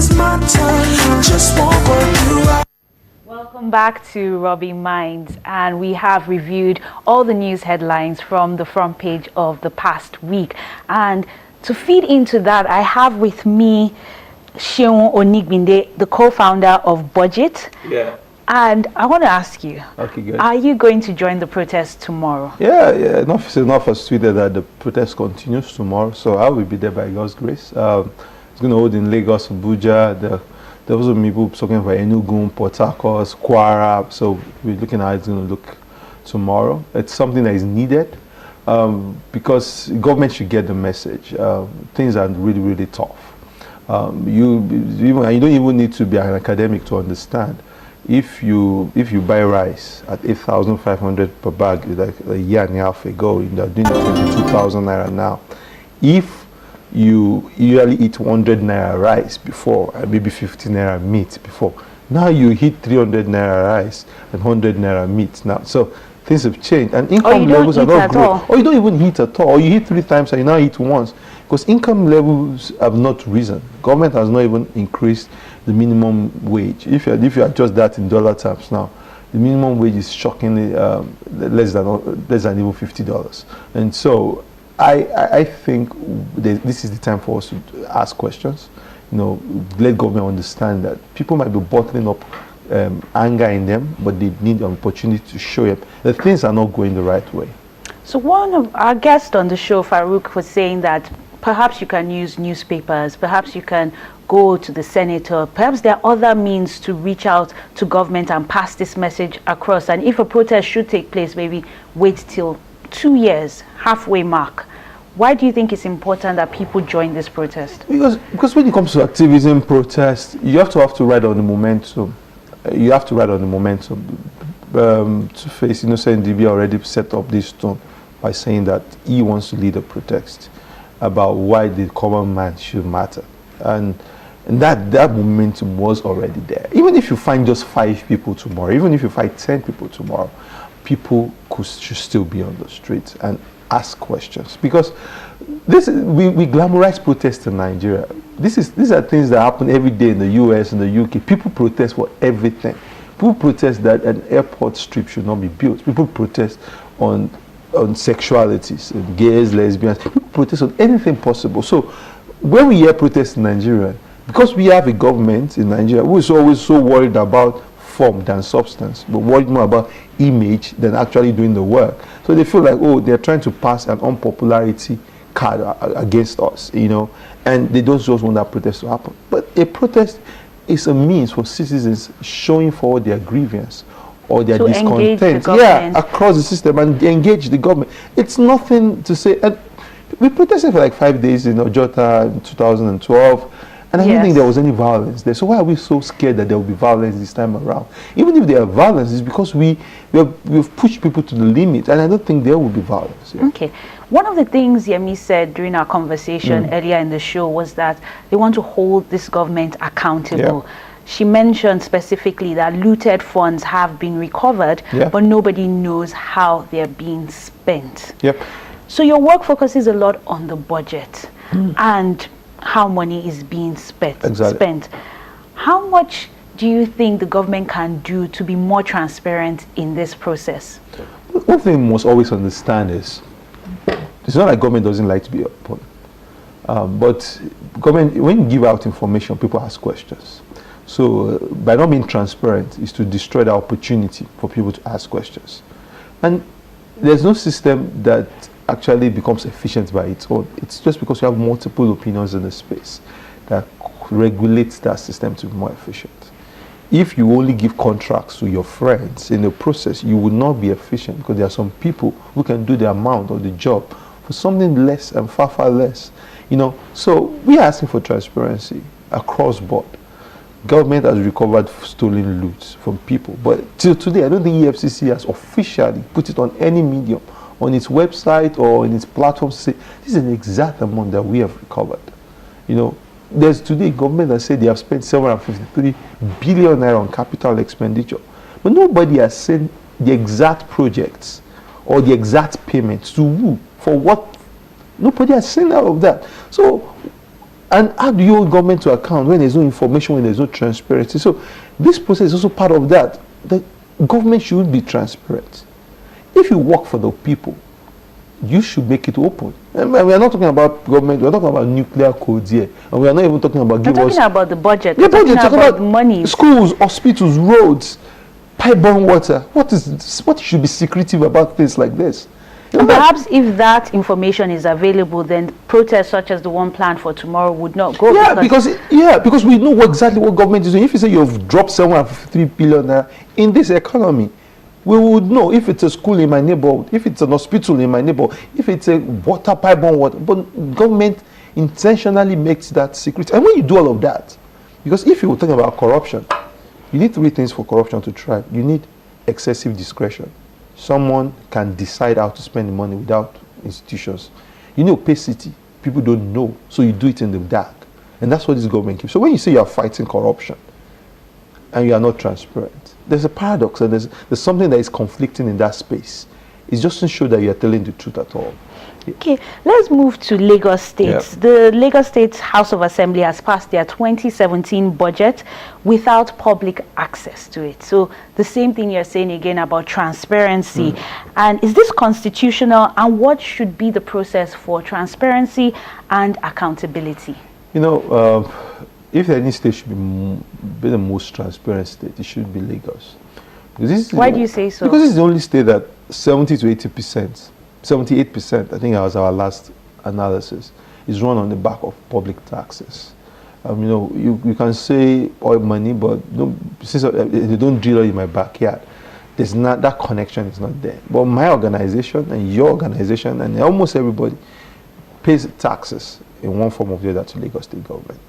is my turn. Just won't work you out. Welcome back to Rubbin Minds, and we have reviewed all the news headlines from the front page of the past week. And to feed into that, I have with me Seun Onigbinde, the co-founder of Budget. Yeah. And I want to ask you, Okay, good. Are you going to join the protest tomorrow? Yeah. Enough has tweeted that the protest continues tomorrow, so I will be there by God's grace. It's going to hold in Lagos, Abuja. There was some people talking about Enugu, Port Harcourt, Kwara. So we're looking at how it's going to look tomorrow. It's something that is needed because government should get the message. Things are really, really tough. You don't even need to be an academic to understand. If you buy rice at 8,500 per bag, like a year and a half ago, you're doing 22,000 naira now. If you usually eat 100 naira rice before, and maybe 50 naira meat before, now you hit 300 naira rice and 100 naira meat now. So things have changed, and income levels are not great. Or you don't even eat at all, or you eat 3 times and you now eat once, because income levels have not risen. Government has not even increased the minimum wage. If you adjust that in dollar terms now, the minimum wage is shockingly less than even $50. And so I think this is the time for us to ask questions. Let government understand that people might be bottling up anger in them, but they need an opportunity to show them that things are not going the right way. So one of our guests on the show, Farouk, was saying that perhaps you can use newspapers, perhaps you can go to the senator, perhaps there are other means to reach out to government and pass this message across. And if a protest should take place, maybe wait till 2 years, halfway mark. Why do you think it's important that people join this protest? Because when it comes to activism, protest, you have to ride on the momentum. You have to ride on the momentum. Two-Face Innocent DB already set up this tone by saying that he wants to lead a protest about why the common man should matter. And that momentum was already there. Even if you find just 5 people tomorrow, even if you find 10 people tomorrow, people should still be on the streets and ask questions. Because we glamorize protests in Nigeria. These are things that happen every day in the US and the UK. People protest for everything. People protest that an airport strip should not be built. People protest on sexualities, gays, lesbians. People protest on anything possible. So when we hear protests in Nigeria, because we have a government in Nigeria who is always so worried about form than substance, but worried more about image than actually doing the work. So they feel like, oh, they're trying to pass an unpopularity card against us, and they don't just want that protest to happen. But a protest is a means for citizens showing forward their grievance or their discontent, across the system, and engage the government. It's nothing to say. And we protested for like 5 days in Ojota in 2012, and I don't think there was any violence there. So why are we so scared that there will be violence this time around? Even if there are violence, it's because we've pushed people to the limit, and I don't think there will be violence. Yeah. Okay. One of the things Yemi said during our conversation earlier in the show was that they want to hold this government accountable. Yeah. She mentioned specifically that looted funds have been recovered, but nobody knows how they're being spent. Yep. So your work focuses a lot on the budget and how money is being spent. How much do you think the government can do to be more transparent in this process? One thing we must always understand is it's not like government doesn't like to be open. But government, when you give out information, people ask questions. So by not being transparent is to destroy the opportunity for people to ask questions. And there's no system that actually becomes efficient by its own. It's just because you have multiple opinions in the space that regulates that system to be more efficient. If you only give contracts to your friends in the process, you will not be efficient, because there are some people who can do the amount of the job for something less and far, far less. So we are asking for transparency across board. Government has recovered stolen loot from people, but till today, I don't think EFCC has officially put it on any medium, on its website or in its platforms, to say this is an exact amount that we have recovered. There's today government that said they have spent 753 billion naira on capital expenditure, but nobody has seen the exact projects or the exact payments to who, for what. Nobody has seen all of that. So And how do you hold government to account when there's no information, when there's no transparency? So this process is also part of that. The government should be transparent. If you work for the people, you should make it open. And we are not talking about government, we are talking about nuclear codes here. And we are not even talking about We're talking about the budget. Yeah, We're talking talking about money. Schools, hospitals, roads, pipe-borne water. What should be secretive about things like this? And perhaps if that information is available, then protests such as the one planned for tomorrow would not go. Yeah, because we know exactly what government is doing. If you say you've dropped 753 billion naira in this economy, we would know if it's a school in my neighborhood, if it's an hospital in my neighborhood, if it's a water pipe on water. But government intentionally makes that secret. And when you do all of that, because if you were talking about corruption, you need three things for corruption to thrive. You need excessive discretion. Someone can decide how to spend the money without institutions. You need opacity. People don't know, so you do it in the dark. And that's what this government keeps. So when you say you are fighting corruption and you are not transparent, there's a paradox, and there's something that is conflicting in that space. It just doesn't show that you are telling the truth at all. Okay, let's move to Lagos State. Yeah. The Lagos State House of Assembly has passed their 2017 budget without public access to it. So the same thing you're saying again about transparency. And is this constitutional, and what should be the process for transparency and accountability? You know, if any state should be the most transparent state, it should be Lagos. Why do you say so? Because it's the only state that 70 to 80%, 78%, I think that was our last analysis, is run on the back of public taxes. You know, you can say oil money, but since they don't drill in my backyard, there's not, that connection is not there. But my organization and your organization and almost everybody pays taxes in one form or the other to Lagos State government.